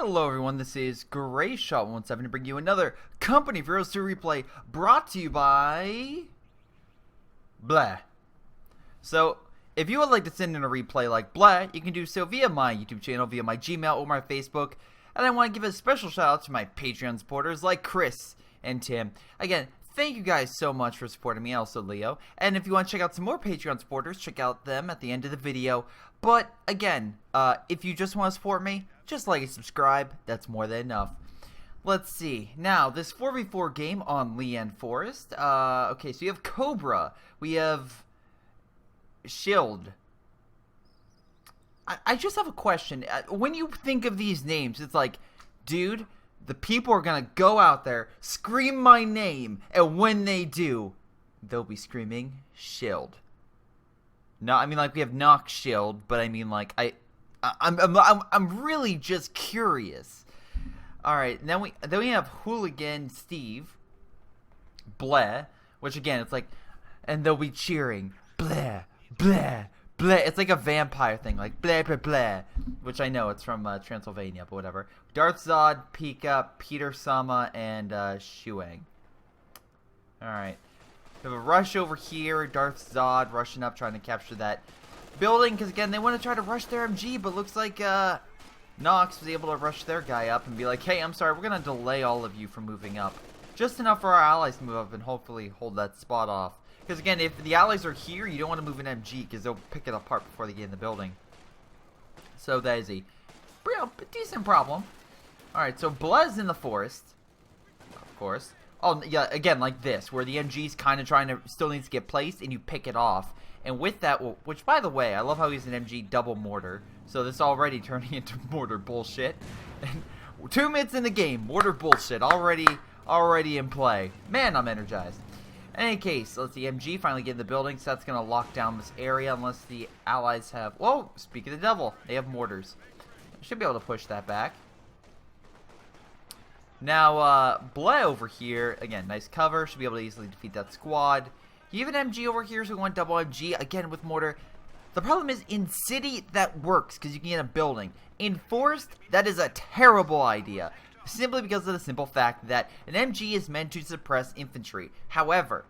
Hello everyone, this is Greyshot17 to bring you another Company of Heroes 2 replay brought to you by... Blah. So, if you would like to send in a replay like Blah, you can do so via my YouTube channel, via my Gmail, or my Facebook. And I want to give a special shout out to my Patreon supporters like Chris and Tim. Again, thank you guys so much for supporting me, also Leo. And if you want to check out some more Patreon supporters, check out them at the end of the video. But, again, if you just want to support me, just like and subscribe, that's more than enough. Let's see. Now, this 4v4 game on Leanne Forest. Okay, so you have Cobra. We have Shield. I just have a question. When you think of these names, it's like, dude, the people are going to go out there, scream my name, and when they do, they'll be screaming Shield. No, I mean, like, we have Knock Shield, but I mean, like, I'm really just curious. All right, then we have Hooligan Steve, Bleh, which again it's like, and they'll be cheering, Bleh, Bleh, Bleh. It's like a vampire thing, like Bleh, Bleh, Bleh, which I know it's from Transylvania, but whatever. Darth Zod, Pika, Peter Sama, and Shuang. All right, we have a rush over here. Darth Zod rushing up, trying to capture that building, because again they want to try to rush their MG, but looks like Nox was able to rush their guy up and be like, hey, I'm sorry, we're gonna delay all of you from moving up, just enough for our allies to move up and hopefully hold that spot off, because again, if the allies are here, you don't want to move an MG because they'll pick it apart before they get in the building. So that is a decent problem. Alright, so Blez in the forest, of course. Oh yeah, again, like this, where the MG's kind of still needs to get placed and you pick it off. And with that, which by the way, I love how he's an MG double mortar. So this already turning into mortar bullshit. And 2 minutes in the game, mortar bullshit already in play. Man, I'm energized. In any case, let's see, MG finally get in the building, so that's going to lock down this area unless the allies have... Whoa, speak of the devil, they have mortars. Should be able to push that back. Now, Bleh over here, again, nice cover, should be able to easily defeat that squad. You have an MG over here, so we want double MG, again with mortar. The problem is, in city, that works, because you can get a building. In forest, that is a terrible idea, simply because of the simple fact that an MG is meant to suppress infantry. However,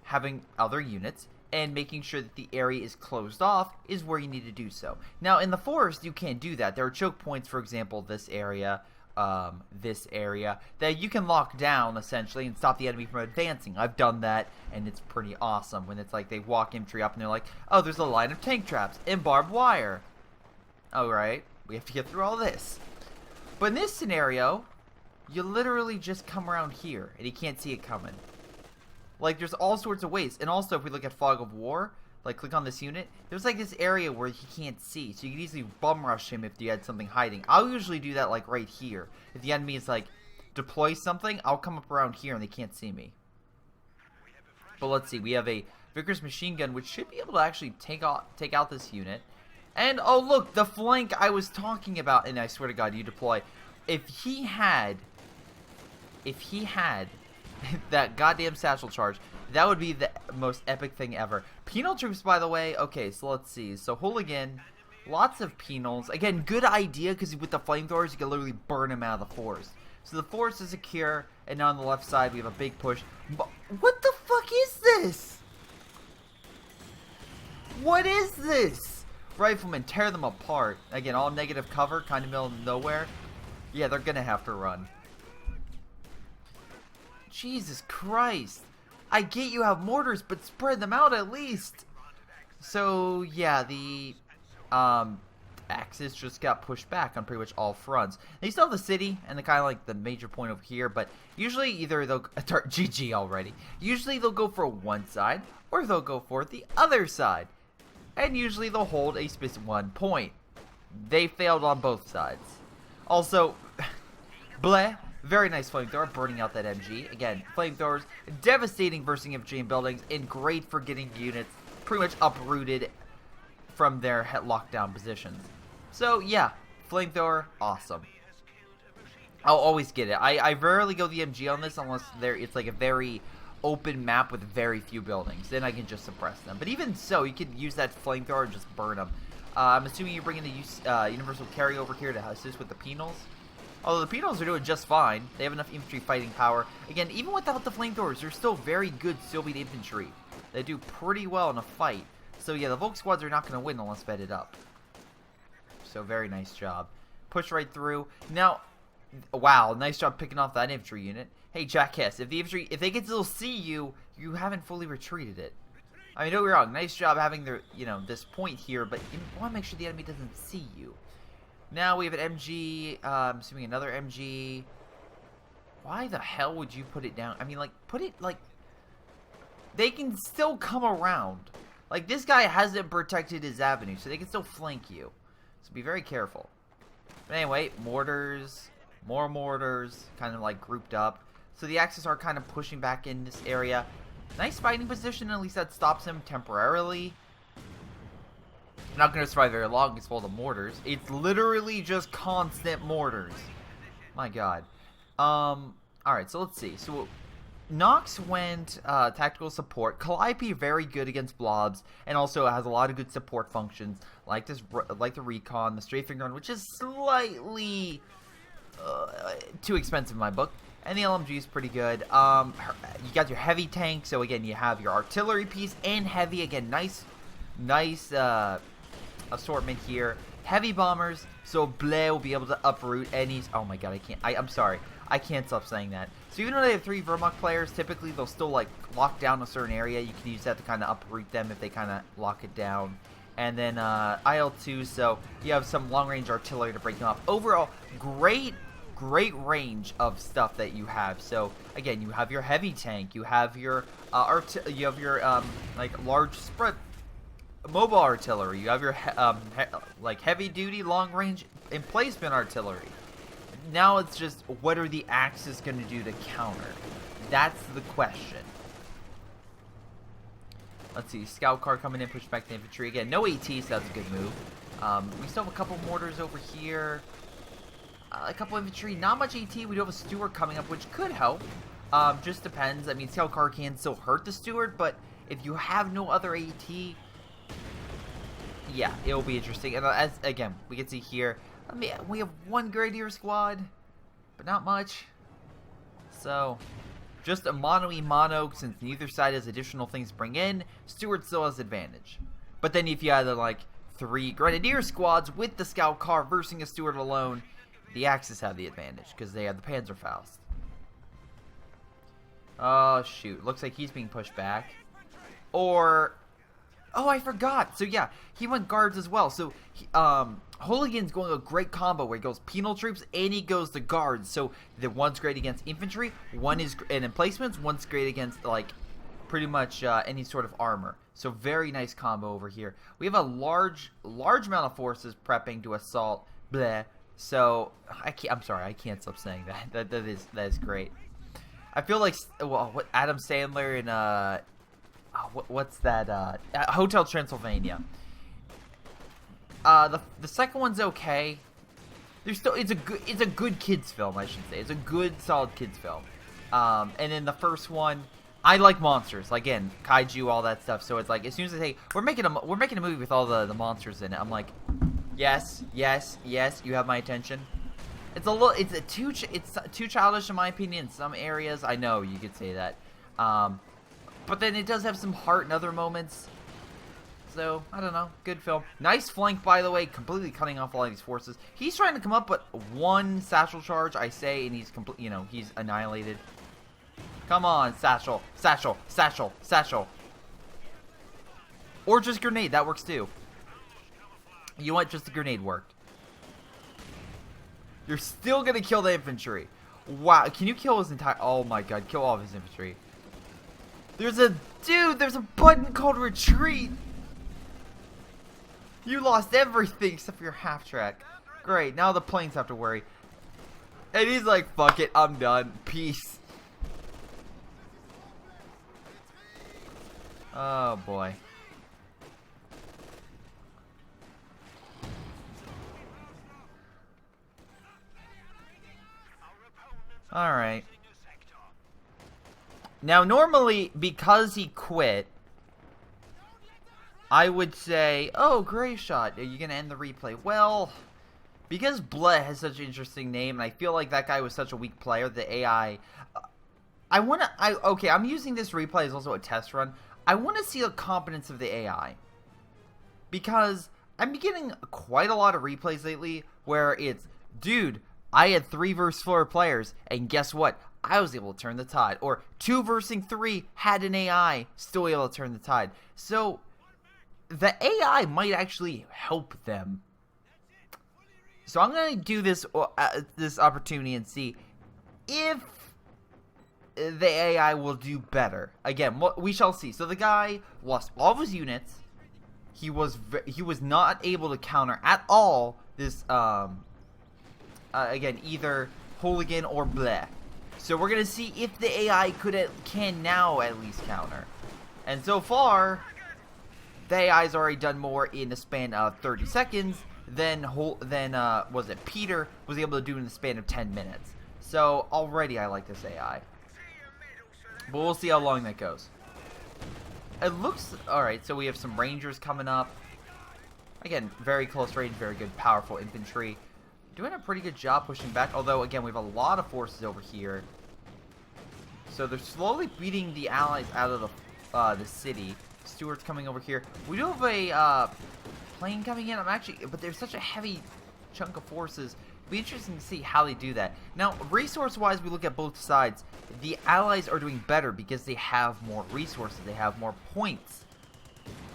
having other units and making sure that the area is closed off is where you need to do so. Now, in the forest, you can't do that. There are choke points, for example, this area, that you can lock down essentially and stop the enemy from advancing. I've done that and it's pretty awesome when it's like they walk infantry up and they're like, oh, there's a line of tank traps and barbed wire. Alright, we have to get through all this. But in this scenario, you literally just come around here and you can't see it coming. Like, there's all sorts of ways. And also, if we look at Fog of War, like, click on this unit, there's like this area where he can't see, so you can easily bum rush him if you had something hiding. I'll usually do that like right here. If the enemy is like, deploy something, I'll come up around here and they can't see me. But let's see, we have a Vickers machine gun, which should be able to actually take out this unit. And, oh look, the flank I was talking about, and I swear to God, you deploy. If he had that goddamn satchel charge, that would be the most epic thing ever. Penal troops, by the way. Okay, so let's see. So Hooligan, lots of penals. Again, good idea, because with the flamethrowers, you can literally burn them out of the forest. So the forest is secure, and now on the left side, we have a big push. But what the fuck is this? What is this? Riflemen, tear them apart. Again, all negative cover, kind of middle of nowhere. Yeah, they're gonna have to run. Jesus Christ. I get you have mortars, but spread them out at least. So, yeah, the Axis just got pushed back on pretty much all fronts. They still have the city and the kind of like the major point over here, but usually either they'll GG already. Usually they'll go for one side or they'll go for the other side. And usually they'll hold a specific one point. They failed on both sides. Also, Bleh. Very nice flamethrower, burning out that MG. Again, flamethrowers, devastating bursting infantry in buildings, and great for getting units pretty much uprooted from their lockdown positions. So, yeah, flamethrower, awesome. I'll always get it. I rarely go the MG on this unless it's like a very open map with very few buildings. Then I can just suppress them. But even so, you can use that flamethrower and just burn them. I'm assuming you're bringing the universal carry over here to assist with the penals. Although the Beetles are doing just fine. They have enough infantry fighting power. Again, even without the flamethrowers, they're still very good Soviet infantry. They do pretty well in a fight. So yeah, the Volk squads are not going to win unless fed up. So very nice job. Push right through. Now, wow, nice job picking off that infantry unit. Hey, jackass, if they can still see you, you haven't fully retreated it. I mean, don't get me wrong, nice job having the, this point here, but you want to make sure the enemy doesn't see you. Now we have an MG, assuming another MG. Why the hell would you put it down? I mean, like, put it, like, they can still come around. Like, this guy hasn't protected his avenue, so they can still flank you. So be very careful. But anyway, mortars, more mortars, kind of like grouped up. So the Axis are kind of pushing back in this area. Nice fighting position, at least that stops him temporarily. Not going to survive very long, it's full of mortars. It's literally just constant mortars. My god. Alright, so let's see. So Nox went tactical support. Calliope very good against blobs, and also has a lot of good support functions, like the recon, the strafing run, which is slightly too expensive in my book. And the LMG is pretty good. You got your heavy tank, so again you have your artillery piece and heavy. Again, nice assortment here. Heavy bombers, so Bleh will be able to uproot any. Oh my god, I'm sorry. I can't stop saying that. So even though they have 3 Wehrmacht players, typically they'll still like lock down a certain area. You can use that to kind of uproot them if they kind of lock it down. And then IL-2, so you have some long-range artillery to break them up. Overall, great range of stuff that you have. So again, you have your heavy tank, you have your like large spread mobile artillery, you have your like heavy duty long range emplacement artillery. Now it's just, what are the Axis going to do to counter? That's the question. Let's see, scout car coming in, push back the infantry. Again, no AT, so that's a good move. We still have a couple mortars over here. A couple infantry, not much AT. We do have a Steward coming up, which could help. Just depends. I mean, scout car can still hurt the Steward, but if you have no other AT, yeah, it'll be interesting. And as again, we can see here, I mean, we have 1 Grenadier squad, but not much. So, just a mono since neither side has additional things to bring in. Steward still has advantage. But then if you either like 3 Grenadier squads with the scout car versus a Steward alone, the Axis have the advantage because they have the Panzerfaust. Oh shoot, looks like he's being pushed back. Or, oh, I forgot. So yeah, he went guards as well. So Hooligan's going a great combo where he goes penal troops and he goes to guards. So the one's great against infantry, one is in emplacements, one's great against like pretty much any sort of armor. So very nice combo over here. We have a large amount of forces prepping to assault. Bleh. So I'm sorry, I can't stop saying that. That is great. I feel like, well, what Adam Sandler in what's that? Hotel Transylvania. The second one's okay. There's still it's a good kids film, I should say. It's a good solid kids film. And then the first one, I like monsters. Like, again, kaiju, all that stuff. So it's like, as soon as they say we're making a movie with all the monsters in it, I'm like, yes, you have my attention. It's too childish in my opinion in some areas. I know you could say that. But then it does have some heart in other moments. So, I don't know. Good film. Nice flank, by the way. Completely cutting off all of these forces. He's trying to come up, but 1 satchel charge, I say, and he's he's annihilated. Come on, satchel. Or just grenade. That works too. You know what? Just a grenade worked. You're still going to kill the infantry. Wow. Can you kill his entire... Oh my god. Kill all of his infantry. There's a button called retreat. You lost everything except for your half track. Great, now the planes have to worry. And he's like, fuck it, I'm done. Peace. Oh boy. Alright. Now normally, because he quit, I would say, oh, Greyshot, are you going to end the replay? Well, because Bleh has such an interesting name, and I feel like that guy was such a weak player, the AI... Okay, I'm using this replay as also a test run. I want to see the competence of the AI. Because I'm getting quite a lot of replays lately where it's, dude, I had 3 versus 4 players, and guess what? I was able to turn the tide. Or 2 versus 3 had an AI, still able to turn the tide. So, the AI might actually help them. So I'm going to do this opportunity and see if the AI will do better. Again, we shall see. So the guy lost all of his units. He was not able to counter at all this, again, either Hooligan or Bleh. So we're going to see if the AI can now at least counter. And so far, the AI's already done more in the span of 30 seconds than was it Peter was able to do in the span of 10 minutes. So already I like this AI. But we'll see how long that goes. It looks... Alright, so we have some Rangers coming up. Again, very close range, very good, powerful infantry. Doing a pretty good job pushing back. Although, again, we have a lot of forces over here. So they're slowly beating the allies out of the city. Stuart's coming over here. We do have a plane coming in. But there's such a heavy chunk of forces. It'll be interesting to see how they do that. Now, resource-wise, we look at both sides. The allies are doing better because they have more resources. They have more points.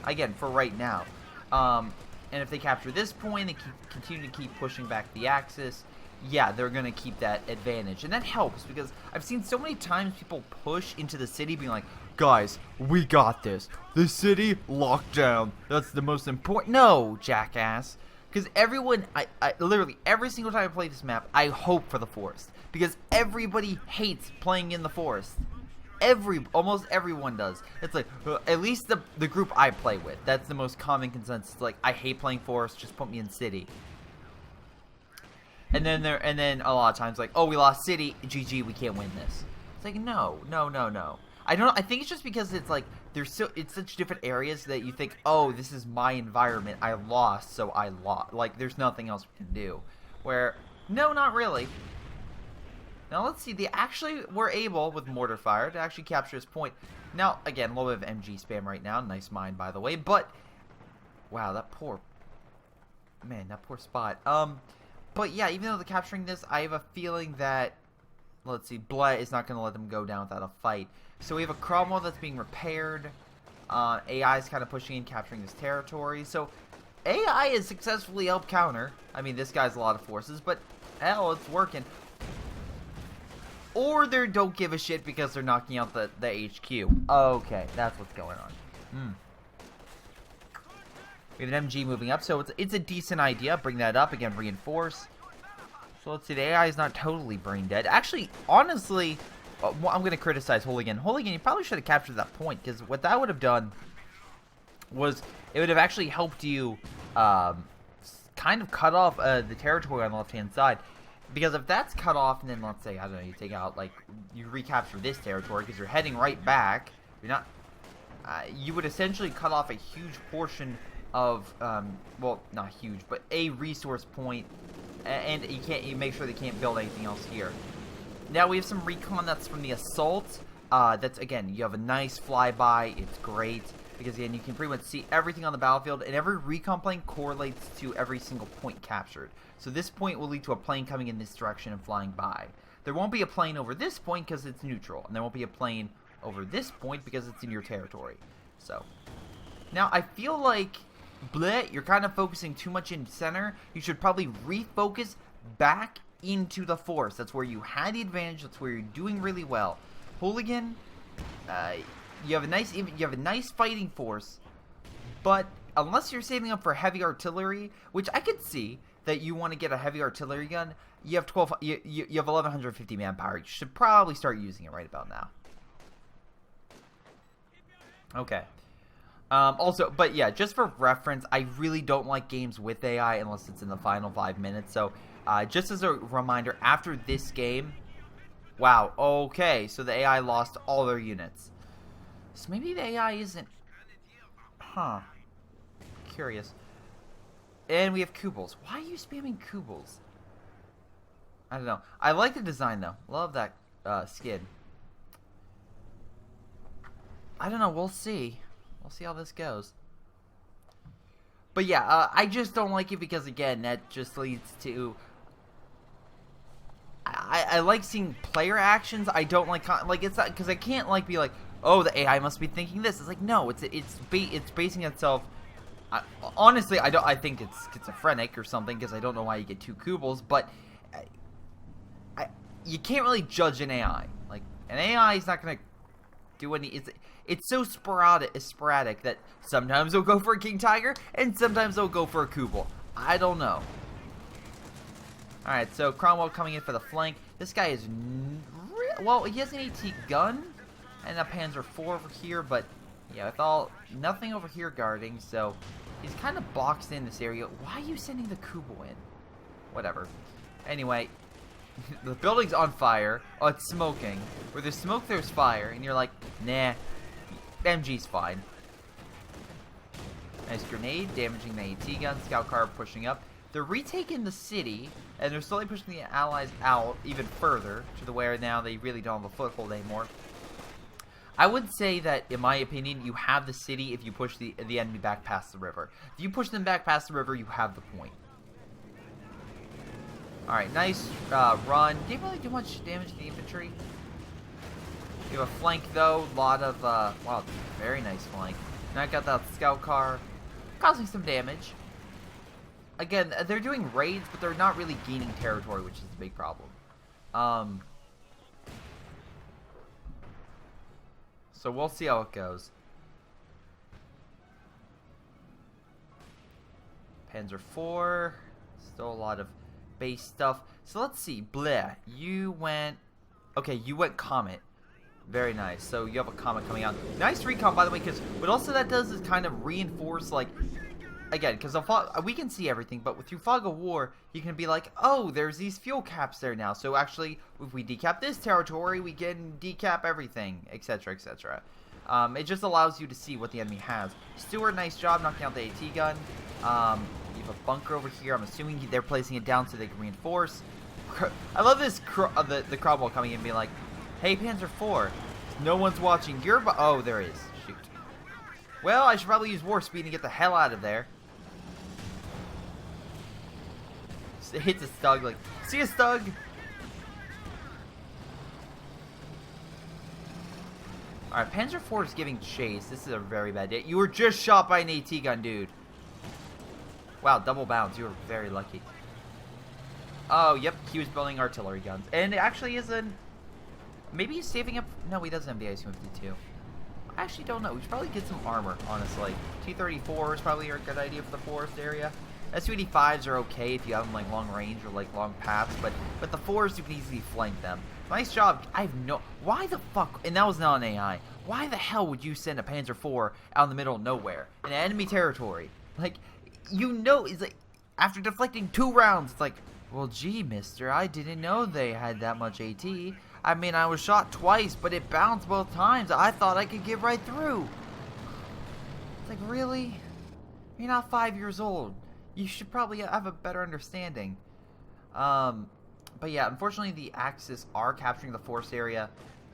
Again, for right now. And if they capture this point, they continue to keep pushing back the Axis. Yeah, they're going to keep that advantage. And that helps because I've seen so many times people push into the city being like, guys, we got this. The city locked down. That's the most important. No, jackass. Because everyone, I literally, every single time I play this map, I hope for the forest. Because everybody hates playing in the forest. Almost everyone does. It's like, at least the group I play with. That's the most common consensus. It's like, I hate playing forest, just put me in city. And then a lot of times like, oh, we lost city, GG, we can't win this. It's like, no. I think it's just because it's like, it's such different areas that you think, oh, this is my environment. I lost, so I lost. Like, there's nothing else we can do. Where, no, not really. Now, let's see. They actually were able, with mortar fire, to actually capture this point. Now, again, a little bit of MG spam right now. Nice mine, by the way. But, wow, that poor spot. But, yeah, even though they're capturing this, I have a feeling that, let's see, Bleh is not going to let them go down without a fight. So we have a Cromwell that's being repaired. AI is kind of pushing in, capturing this territory. So AI has successfully helped counter. I mean, this guy's a lot of forces, but hell, it's working. Or they don't give a shit because they're knocking out the HQ. Okay, that's what's going on. We have an MG moving up, so it's a decent idea. Bring that up, again, reinforce. So let's see, the AI is not totally brain dead. Actually, honestly... I'm going to criticize Hooligan. Hooligan, you probably should have captured that point, because what that would have done was it would have actually helped you kind of cut off the territory on the left-hand side. Because if that's cut off, and then let's say, I don't know, you take out, like, you recapture this territory because you're heading right back, you're not, you would essentially cut off a huge portion of, well, not huge, but a resource point, and you make sure they can't build anything else here. Now we have some recon that's from the assault. That's, again, you have a nice flyby. It's great because, again, you can pretty much see everything on the battlefield, and every recon plane correlates to every single point captured. So this point will lead to a plane coming in this direction and flying by. There won't be a plane over this point because it's neutral, and there won't be a plane over this point because it's in your territory. So now I feel like, Bleh, you're kind of focusing too much in center. You should probably refocus back into the force. That's where you had the advantage. That's where you're doing really well. Hooligan, you have a nice fighting force, but unless you're saving up for heavy artillery, which I could see that you want to get a heavy artillery gun, you have 1150 manpower. You should probably start using it right about now. Okay. Also, but yeah, just for reference, I really don't like games with AI unless it's in the final 5 minutes. So, just as a reminder, after this game, wow, okay, so the AI lost all their units. So maybe the AI isn't, curious. And we have Kubels. Why are you spamming Kubels? I don't know. I like the design, though. Love that skid. I don't know. We'll see. We'll see how this goes. But yeah, I just don't like it because, again, that just leads to... I like seeing player actions. I don't like it's not because I can't like be like, oh, the AI must be thinking this. It's like, no, it's basing itself. Honestly, I think it's schizophrenic or something because I don't know why you get 2 Kubels, but you can't really judge an AI. Like an AI is not gonna do any. It's so sporadic that sometimes they'll go for a King Tiger and sometimes they'll go for a Kubel. I don't know. Alright, so Cromwell coming in for the flank. This guy is... well, he has an AT gun and a Panzer IV over here, but yeah, with nothing over here guarding, so he's kind of boxed in this area. Why are you sending the Kubel in? Whatever. Anyway, the building's on fire. Oh, it's smoking. Where there's smoke, there's fire, and you're like, nah, MG's fine. Nice grenade, damaging the AT gun. Scout car pushing up. They're retaking the city, and they're slowly pushing the allies out even further to the where now they really don't have a foothold anymore. I would say that, in my opinion, you have the city if you push the enemy back past the river. If you push them back past the river, you have the point. Alright, nice run. Didn't really do much damage to the infantry. You have a flank, though. A lot of, wow, very nice flank. Now I got that scout car, causing some damage. Again, they're doing raids, but they're not really gaining territory, which is the big problem. So we'll see how it goes. Panzer IV. Still a lot of base stuff. So let's see. Bleh. You went... okay, you went Comet. Very nice. So you have a Comet coming out. Nice recon, by the way, because what also that does is kind of reinforce, like... again, because we can see everything, but through Fog of War, you can be like, oh, there's these fuel caps there now. So actually, if we decap this territory, we can decap everything, etc., etc. It just allows you to see what the enemy has. Stewart, nice job knocking out the AT gun. You have a bunker over here. I'm assuming they're placing it down so they can reinforce. I love this, the Cromwell coming in and being like, hey, Panzer IV, no one's watching. Oh, there is. Shoot. Well, I should probably use War Speed and get the hell out of there. It hits a Stug, like, see ya, Stug! Alright, Panzer IV is giving chase. This is a very bad day. You were just shot by an AT gun, dude. Wow, double bounce. You were very lucky. Oh, yep, he was building artillery guns. And it actually isn't... maybe he's saving up... no, he doesn't have the IC-152. I actually don't know. We should probably get some armor, honestly. T-34 is probably a good idea for the forest area. SU-85s are okay if you have them like long range or like long paths, but the 4s you can easily flank them. Nice job. I have no... why the fuck... and that was not an AI. Why the hell would you send a Panzer IV out in the middle of nowhere in enemy territory? Like, you know, it's like after deflecting 2 rounds, it's like, well, gee, mister, I didn't know they had that much AT. I mean, I was shot twice, but it bounced both times. I thought I could get right through. It's like, really? You're not 5 years old. You should probably have a better understanding. But yeah, unfortunately the Axis are capturing the forest area.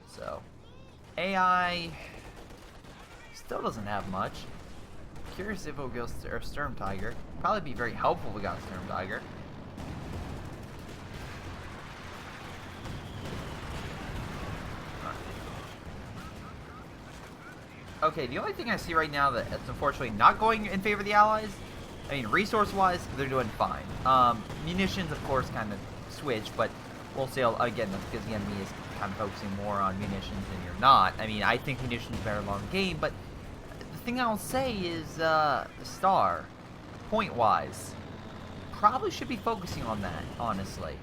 So, AI still doesn't have much. Curious if it'll go Sturm Tiger. Probably be very helpful if we got Sturm Tiger. Okay, the only thing I see right now that's unfortunately not going in favor of the Allies, I mean, resource-wise, they're doing fine. Munitions, of course, kind of switch, but we'll see. Again, that's because the enemy is kind of focusing more on munitions and you're not. I mean, I think munitions are better long game, but the thing I'll say is the Star, point-wise, probably should be focusing on that, honestly.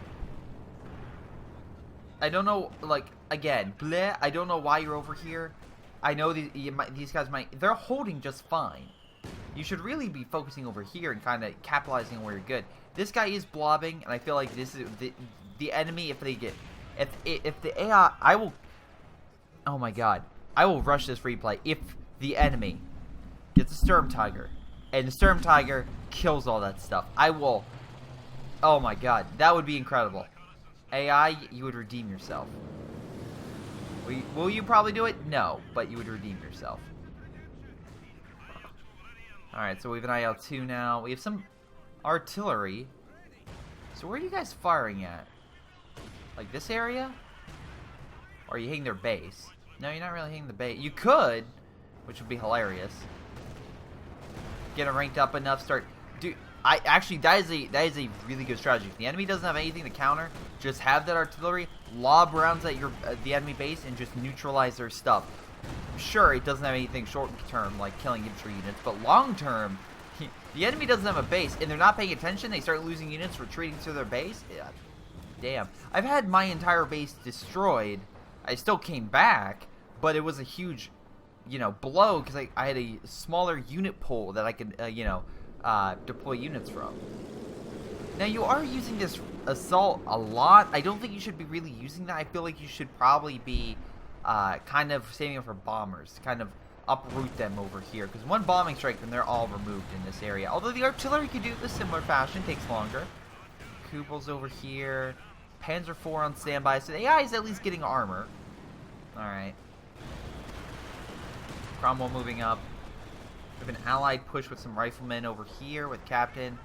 I don't know, like, again, bleh, I don't know why you're over here. I know these guys might... they're holding just fine. You should really be focusing over here and kind of capitalizing on where you're good. This guy is blobbing, and I feel like this is the enemy. If they get, if the AI, I will. Oh my god, I will rush this replay if the enemy gets a Sturm Tiger, and the Sturm Tiger kills all that stuff. I will. Oh my god, that would be incredible. AI, you would redeem yourself. Will you probably do it? No, but you would redeem yourself. Alright, so we have an IL-2 now. We have some artillery. So where are you guys firing at? Like this area? Or are you hitting their base? No, you're not really hitting the base. You could, which would be hilarious. Get them ranked up enough, start... Dude, actually, that is a really good strategy. If the enemy doesn't have anything to counter, just have that artillery, lob rounds at the enemy base, and just neutralize their stuff. Sure, it doesn't have anything short term, like killing infantry units, but long term, the enemy doesn't have a base, and they're not paying attention, they start losing units, retreating to their base. Yeah, damn. I've had my entire base destroyed. I still came back, but it was a huge, you know, blow, because I had a smaller unit pool that I could, you know, deploy units from. Now, you are using this assault a lot. I don't think you should be really using that. I feel like you should probably be kind of saving it for bombers, kind of uproot them over here, because one bombing strike and they're all removed in this area. Although the artillery could do it in a similar fashion, takes longer. Kubel's over here. Panzer IV on standby, so the AI is at least getting armor. Alright. Cromwell moving up. We have an allied push with some riflemen over here with Captain.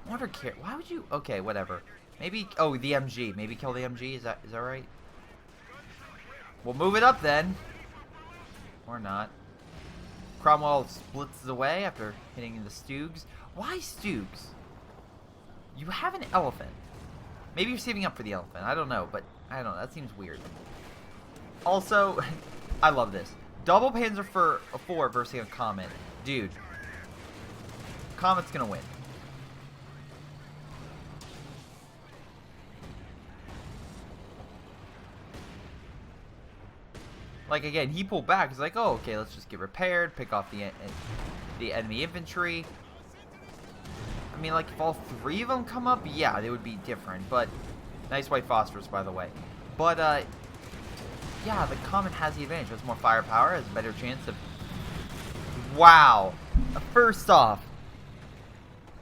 Wonder care. Why would you? Okay, whatever. Maybe. Oh, the MG. Maybe kill the MG. Is that right? We'll move it up then. Or not. Cromwell splits away after hitting the Stoogs. Why Stoogs? You have an elephant. Maybe you're saving up for the elephant. I don't know, but I don't know. That seems weird. Also, I love this. Double Panzer IV versus a Comet. Dude. Comet's gonna win. Like, again, he pulled back. He's like, oh, okay, let's just get repaired. Pick off the enemy infantry. I mean, like, if all three of them come up, yeah, they would be different. But, nice white phosphorus, by the way. But, yeah, the Comet has the advantage. Has more firepower, has a better chance of... Wow. First off,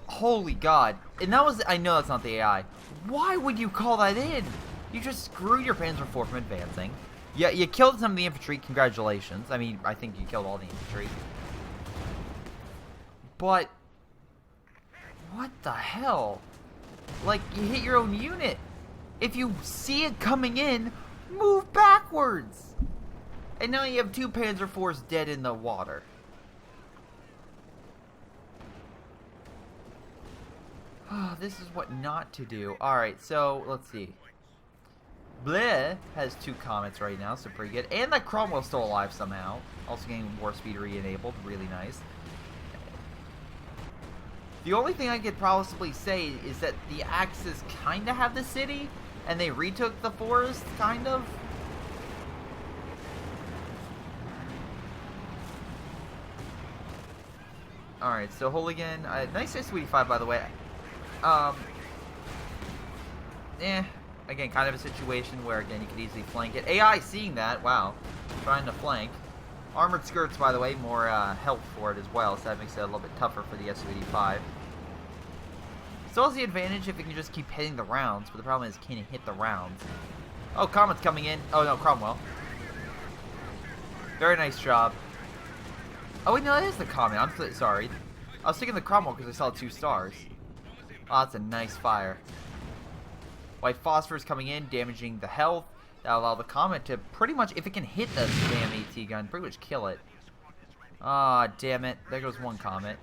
holy god. And that was... I know that's not the AI. Why would you call that in? You just screwed your Panzer IV from advancing. Yeah, you killed some of the infantry. Congratulations. I mean, I think you killed all the infantry. But... what the hell? Like, you hit your own unit. If you see it coming in, move backwards. And now you have two Panzer IVs dead in the water. Oh, this is what not to do. Alright, so, let's see. Bleh has two Comets right now, so pretty good. And that Cromwell's still alive somehow. Also getting War Speed re-enabled. Really nice. The only thing I could possibly say is that the Axis kind of have the city, and they retook the forest, kind of. Alright, so Hooligan, nice S-25 by the way. Again, kind of a situation where, again, you could easily flank it. AI seeing that, wow, trying to flank. Armored skirts, by the way, more health for it as well, so that makes it a little bit tougher for the Su-85. Still has the advantage if it can just keep hitting the rounds, but the problem is, can it hit the rounds? Oh, Comet's coming in. Oh, no, Cromwell. Very nice job. Oh, wait, no, that is the Comet. I'm sorry. I was thinking the Cromwell because I saw 2 stars. Oh, that's a nice fire. White phosphorus coming in, damaging the health. That'll allow the Comet to pretty much, if it can hit the damn AT gun, pretty much kill it. Ah, damn it. There goes one Comet.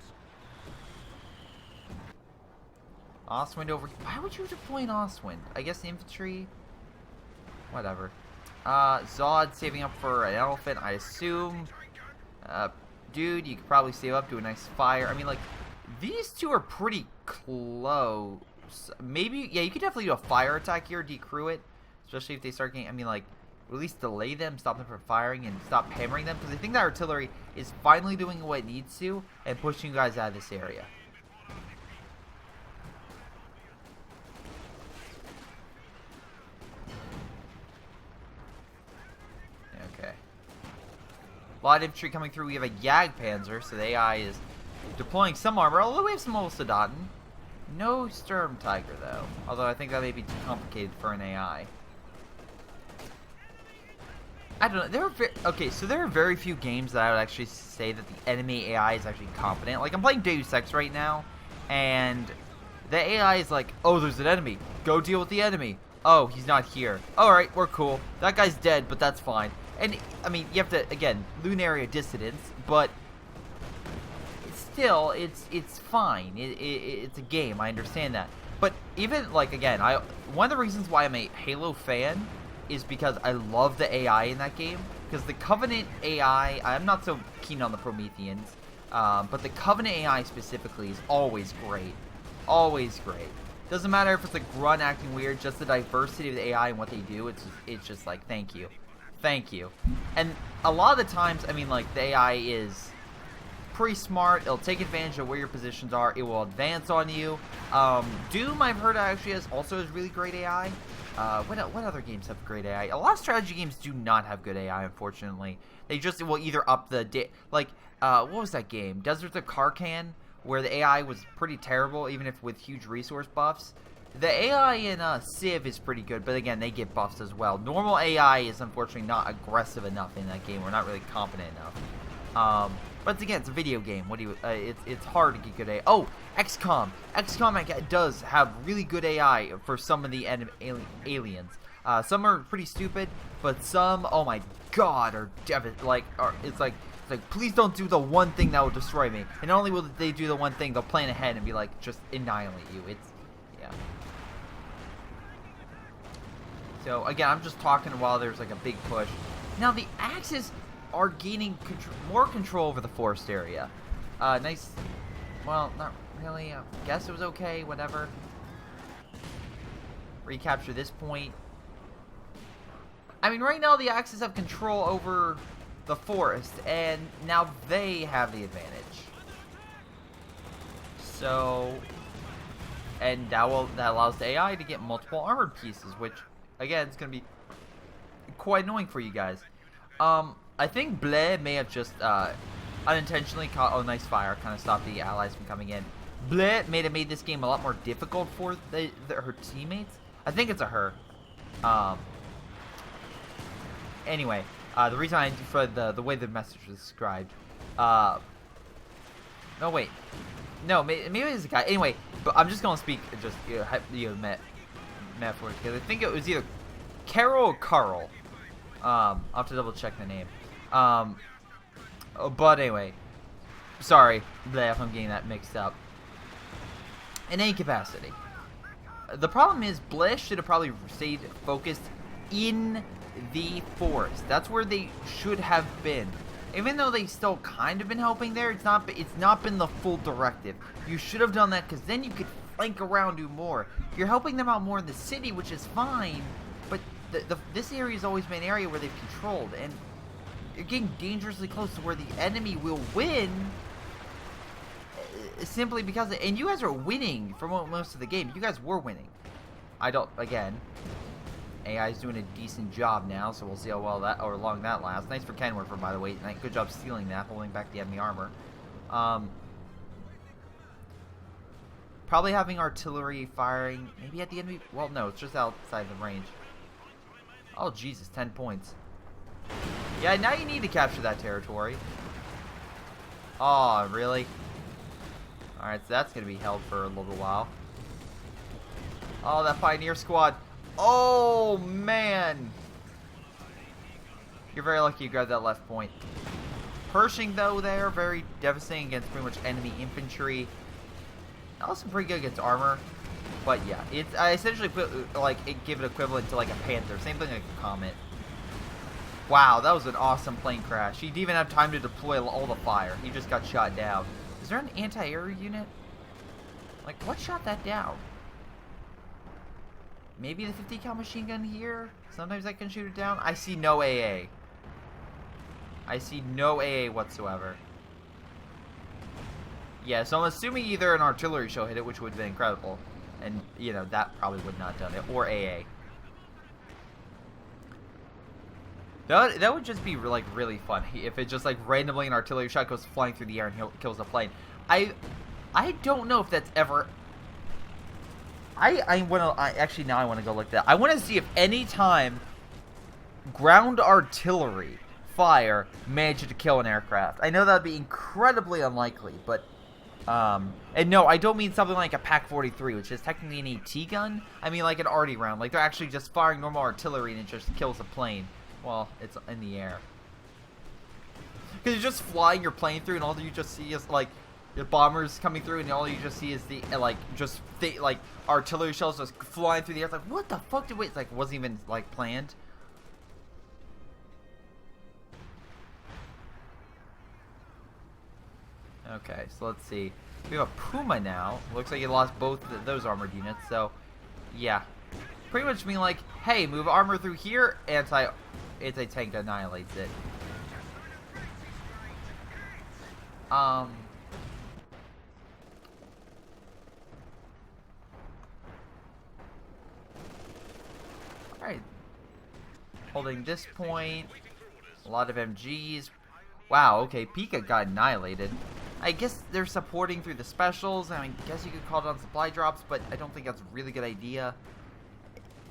Ostwind over... Why would you deploy an Ostwind? I guess the infantry... Whatever. Zod saving up for an elephant, I assume. Dude, you could probably save up to a nice fire. I mean, like, these two are pretty close. Maybe, yeah, you could definitely do a fire attack here, decrew it. Especially if they start getting, I mean, like, at least delay them, stop them from firing, and stop hammering them. Because I think that artillery is finally doing what it needs to and pushing you guys out of this area. Okay. A lot of infantry coming through. We have a Jagdpanzer, so the AI is Deploying some armor, although we have some Soldaten. No Sturm Tiger, though. Although I think that may be too complicated for an AI. I don't know. Okay, so there are very few games that I would actually say that the enemy AI is actually competent. Like, I'm playing Deus Ex right now, and the AI is like, oh, there's an enemy. Go deal with the enemy. Oh, he's not here. Alright, we're cool. That guy's dead, but that's fine. And, I mean, you have to, again, loon area dissidence, but still, it's fine. It's a game. I understand that. But even, like, again, one of the reasons why I'm a Halo fan is because I love the AI in that game. Because the Covenant AI, I'm not so keen on the Prometheans, but the Covenant AI specifically is always great. Always great. Doesn't matter if it's a grunt acting weird, just the diversity of the AI and what they do, it's just like, thank you. Thank you. And a lot of the times, I mean, like, the AI is pretty smart. It'll take advantage of where your positions are. It will advance on you. Doom, I've heard, actually also has really great AI. What other games have great AI? A lot of strategy games do not have good AI, unfortunately. They just will either up the what was that game? Deserts of Karkan, where the AI was pretty terrible, even if with huge resource buffs. The AI in Civ is pretty good, but again, they get buffs as well. Normal AI is unfortunately not aggressive enough in that game. We're not really competent enough. But again, it's a video game. What do you? It's hard to get good AI. Oh, XCOM. XCOM does have really good AI for some of the aliens. Some are pretty stupid, but some, oh my god, are it's like, please don't do the one thing that will destroy me. And not only will they do the one thing, they'll plan ahead and be like, just annihilate you. Yeah. So again, I'm just talking while there's like a big push. Now the Axis are gaining more control over the forest area. Nice. Well, not really. I guess it was okay. Whatever. Recapture this point. I mean, right now the Axis have control over the forest, and now they have the advantage. So, and that allows the AI to get multiple armored pieces, which again is going to be quite annoying for you guys. I think Bleh may have just unintentionally caught. Oh, nice fire! Kind of stopped the allies from coming in. Bleh may have made this game a lot more difficult for her teammates. I think it's a her. Anyway, the reason for the way the message was described. No wait, no maybe it's a guy. Anyway, but I'm just gonna speak just metaphor because I think it was either Carol or Carl. I'll have to double check the name. But anyway, sorry if I'm getting that mixed up. In any capacity, the problem is Bliss should have probably stayed focused in the forest. That's where they should have been. Even though they still kind of been helping there, it's not been the full directive. You should have done that because then you could flank around, do more. You're helping them out more in the city, which is fine, but this area has always been an area where they've controlled, and you're getting dangerously close to where the enemy will win simply because and you guys are winning for most of the game. You guys were winning. Again, AI is doing a decent job now, so we'll see how well that or long that lasts. Nice for Kenworth, by the way. Good job stealing that, holding back the enemy armor. Probably having artillery firing maybe at the enemy. Well, no, it's just outside the range. Oh Jesus, 10 points. Yeah, now you need to capture that territory. Oh, really? Alright, so that's going to be held for a little while. Oh, that Pioneer squad. Oh, man. You're very lucky you grabbed that left point. Pershing, though, there, very devastating against pretty much enemy infantry. Also pretty good against armor. But yeah, I essentially put, give it equivalent to like a Panther. Same thing like a Comet. Wow, that was an awesome plane crash. He didn't even have time to deploy all the fire. He just got shot down. Is there an anti-air unit? Like, what shot that down? Maybe the 50 cal machine gun here? Sometimes I can shoot it down. I see no AA. I see no AA whatsoever. Yeah, so I'm assuming either an artillery shell hit it, which would have been incredible. And, you know, that probably would not have done it. Or AA. That would just be, like, really fun. If it just, like, randomly an artillery shot goes flying through the air and kills the plane. I don't know if that's ever. Actually now I want to go look at that. I want to see if any time ground artillery fire managed to kill an aircraft. I know that would be incredibly unlikely, but and no, I don't mean something like a PaK-43, which is technically an AT gun. I mean like an arty round. Like they're actually just firing normal artillery and it just kills a plane while it's in the air. Because you're just flying your plane through and all you just see is like the bombers coming through and all you just see is the like artillery shells just flying through the air. It's like, what the fuck did we? It's like wasn't even like planned. Okay, so let's see. We have a Puma now. Looks like he lost both those armored units. So, yeah, pretty much mean like, hey, move armor through here. Anti-tank annihilates it. Alright. Holding this point. A lot of MGs. Wow, okay, Pika got annihilated. I guess they're supporting through the specials. I mean, I guess you could call it on supply drops, but I don't think that's a really good idea.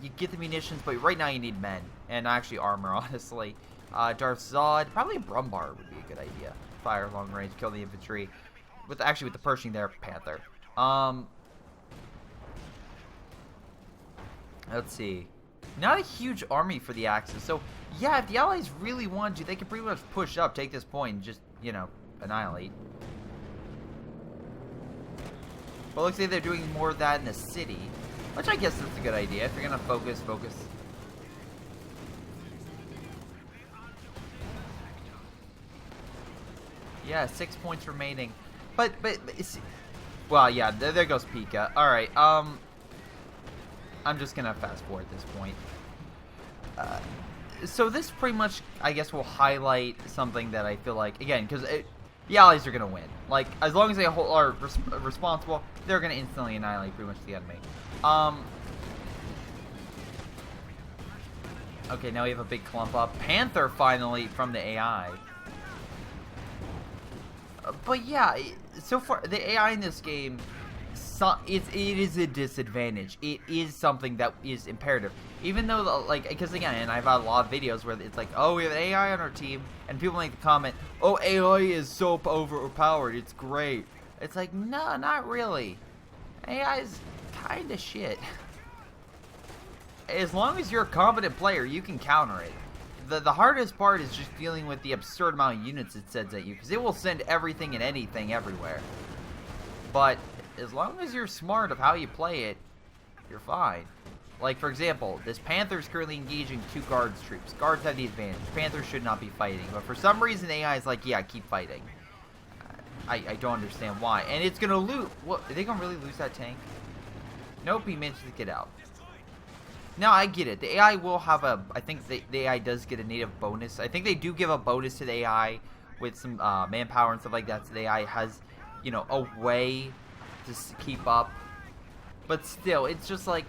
You get the munitions, but right now you need men. And actually armor, honestly. Darth Zod. Probably a Brumbar would be a good idea. Fire long range, kill the infantry. With the Pershing there, Panther. Let's see. Not a huge army for the Axis. So, yeah, if the Allies really want to, they could pretty much push up, take this point, and just, you know, annihilate. But looks like they're doing more of that in the city. Which I guess is a good idea. If you're going to focus. Yeah, 6 points remaining. But well, yeah, there goes Pika. Alright, I'm just going to fast forward at this point. So this pretty much, I guess, will highlight something that I feel like, again, because the Allies are going to win. Like, as long as they are responsible, they're going to instantly annihilate pretty much the enemy. Okay, now we have a big clump up. Panther, finally, from the AI. But yeah, so far, the AI in this game, it is a disadvantage. It is something that is imperative. Even though, like, because again, and I've had a lot of videos where it's like, oh, we have AI on our team, and people make the comment, oh, AI is so overpowered, it's great. It's like, no, not really. AI is kind of shit. As long as you're a competent player, you can counter it. The hardest part is just dealing with the absurd amount of units it sends at you, because it will send everything and anything everywhere. But as long as you're smart of how you play it, you're fine. Like, for example, this Panther is currently engaging 2 Guards troops. Guards have the advantage. Panthers should not be fighting. But for some reason, AI is like, yeah, keep fighting. I don't understand why. And it's going to lose. What, are they going to really lose that tank? Nope, he managed to get out. Now, I get it. The AI will have a... I think the AI does get a native bonus. I think they do give a bonus to the AI with some manpower and stuff like that. So the AI has, you know, a way to keep up. But still, it's just like...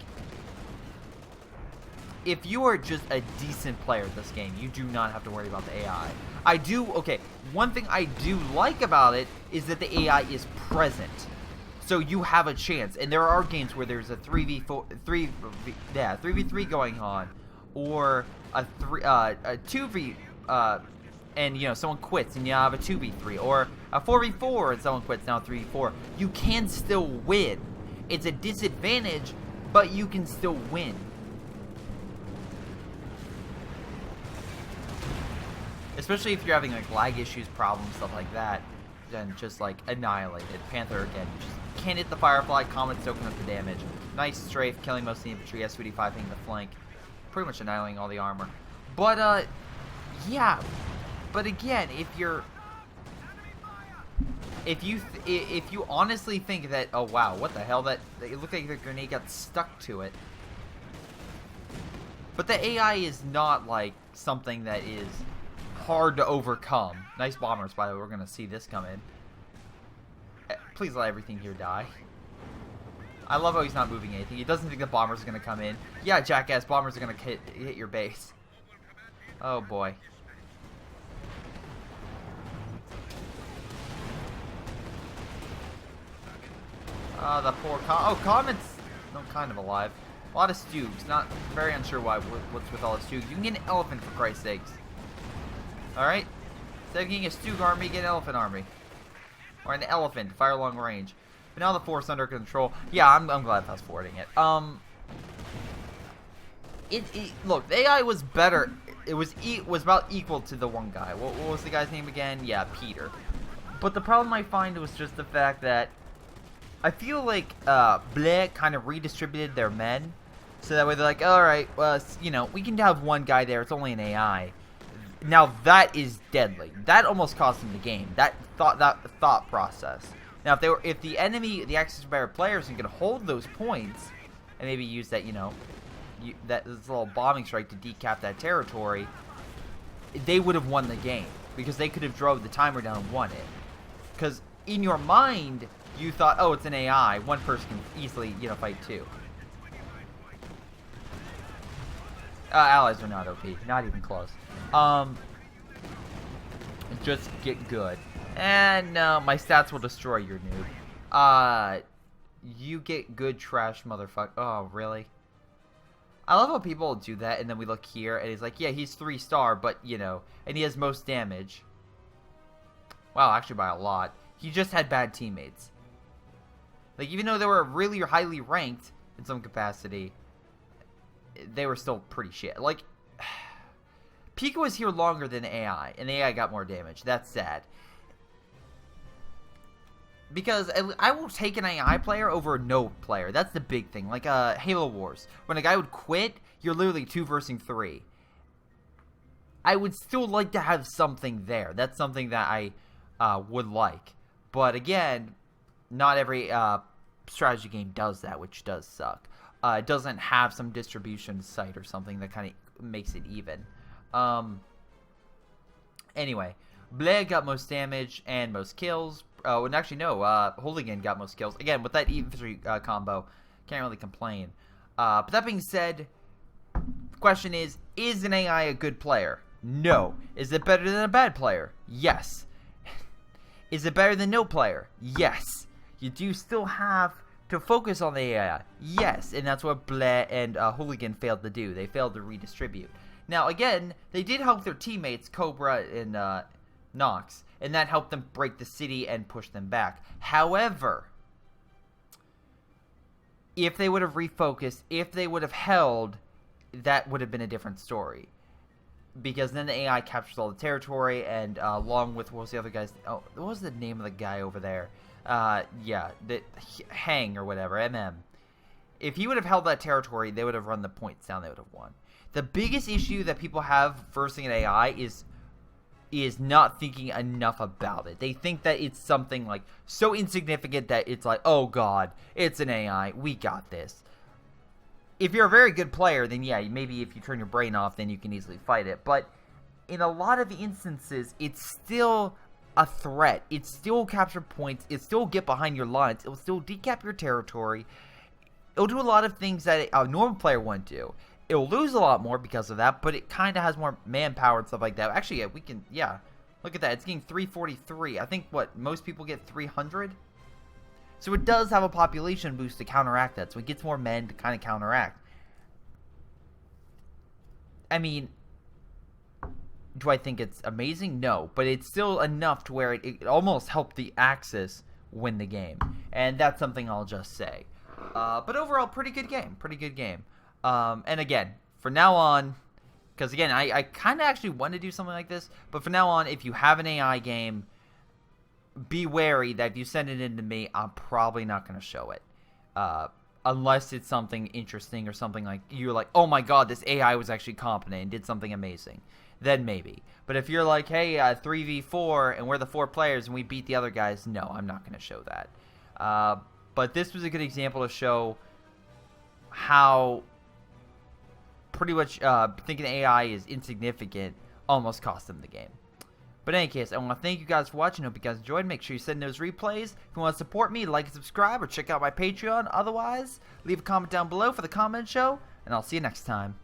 If you are just a decent player at this game, you do not have to worry about the AI. Okay, one thing I do like about it is that the AI is present. So you have a chance. And there are games where there's a 3v3 going on. Or a 2v, and, you know, someone quits and you have a 2v3. Or a 4v4 and someone quits, now 3v4. You can still win. It's a disadvantage, but you can still win. Especially if you're having like lag issues, problems, stuff like that, then just like annihilated. Panther again, just can't hit the Firefly. Comet soaking up the damage. Nice strafe, killing most of the infantry. SVD5 hitting the flank, pretty much annihilating all the armor. But yeah. But again, if you honestly think that, oh wow, what the hell, that it looked like the grenade got stuck to it. But the AI is not like something that is hard to overcome. Nice bombers, by the way. We're gonna see this come in. Please let everything here die. I love how he's not moving anything. He doesn't think the bombers are gonna come in. Yeah, jackass, bombers are gonna hit your base. Oh boy. The poor Comet's no kind of alive. A lot of Stoogs. Not very unsure what's with all the Stoogs. You can get an elephant for Christ's sakes. Alright? Instead of getting a Stoog army, get an elephant army. Or an elephant, fire long range. But now the force under control. Yeah, I'm glad fast forwarding it. Look, the AI was better. It was about equal to the one guy. What was the guy's name again? Yeah, Peter. But the problem I find was just the fact that I feel like Bleh kind of redistributed their men, so that way they're like, all right, well, you know, we can have one guy there. It's only an AI. Now that is deadly. That almost cost them the game. That thought process. Now if the enemy, the Axis Bearer players, can hold those points and maybe use that, you know, this little bombing strike to decap that territory, they would have won the game because they could have drove the timer down and won it. Because in your mind, you thought, oh, it's an AI. One person can easily, you know, fight two. Allies are not OP. Not even close. Just get good. And my stats will destroy your noob. You get good trash, motherfucker. Oh, really? I love how people do that, and then we look here, and he's like, yeah, he's 3-star, but, you know, and he has most damage. Wow, actually by a lot. He just had bad teammates. Like, even though they were really highly ranked in some capacity, they were still pretty shit. Like, Pika was here longer than AI, and the AI got more damage. That's sad. Because I will take an AI player over a no player. That's the big thing. Like Halo Wars. When a guy would quit, you're literally 2 versus 3. I would still like to have something there. That's something that I would like. But again, not every strategy game does that, which does suck. It doesn't have some distribution site or something that kind of makes it even. Anyway, Bleh got most damage and most kills. Oh, and actually, no, Hooligan got most kills. Again, with that infantry combo, can't really complain. But that being said, the question is an AI a good player? No. Is it better than a bad player? Yes. Is it better than no player? Yes. You do still have to focus on the AI. Yes, and that's what Bleh and Hooligan failed to do. They failed to redistribute. Now, again, they did help their teammates, Cobra and Nox, and that helped them break the city and push them back. However, if they would have refocused, if they would have held, that would have been a different story. Because then the AI captures all the territory, and along with, what was the other guy's, oh, what was the name of the guy over there? Yeah, Hang or whatever, MM. If he would have held that territory, they would have run the points down, they would have won. The biggest issue that people have versing an AI is not thinking enough about it. They think that it's something like so insignificant that it's like, oh god, it's an AI, we got this. If you're a very good player, then yeah, maybe if you turn your brain off, then you can easily fight it. But in a lot of instances, it's still a threat. It still capture points. It still get behind your lines. It will still decap your territory. It'll do a lot of things that a normal player wouldn't do. It'll lose a lot more because of that, but it kind of has more manpower and stuff like that. Actually, yeah, we can, yeah. Look at that. It's getting 343. I think, what, most people get 300? So it does have a population boost to counteract that. So it gets more men to kind of counteract. I mean, do I think it's amazing? No. But it's still enough to where it almost helped the Axis win the game. And that's something I'll just say. But overall, pretty good game. Pretty good game. And again, from now on, because again, I kind of actually want to do something like this, but from now on, if you have an AI game, be wary that if you send it in to me, I'm probably not going to show it. Unless it's something interesting or something like, you're like, oh my god, this AI was actually competent and did something amazing. Then maybe. But if you're like, hey, 3v4 and we're the 4 players and we beat the other guys, no, I'm not going to show that. But this was a good example to show how pretty much thinking AI is insignificant almost cost them the game. But in any case, I want to thank you guys for watching. Hope you guys enjoyed. Make sure you send those replays. If you want to support me, like and subscribe, or check out my Patreon. Otherwise, leave a comment down below for the comment show, and I'll see you next time.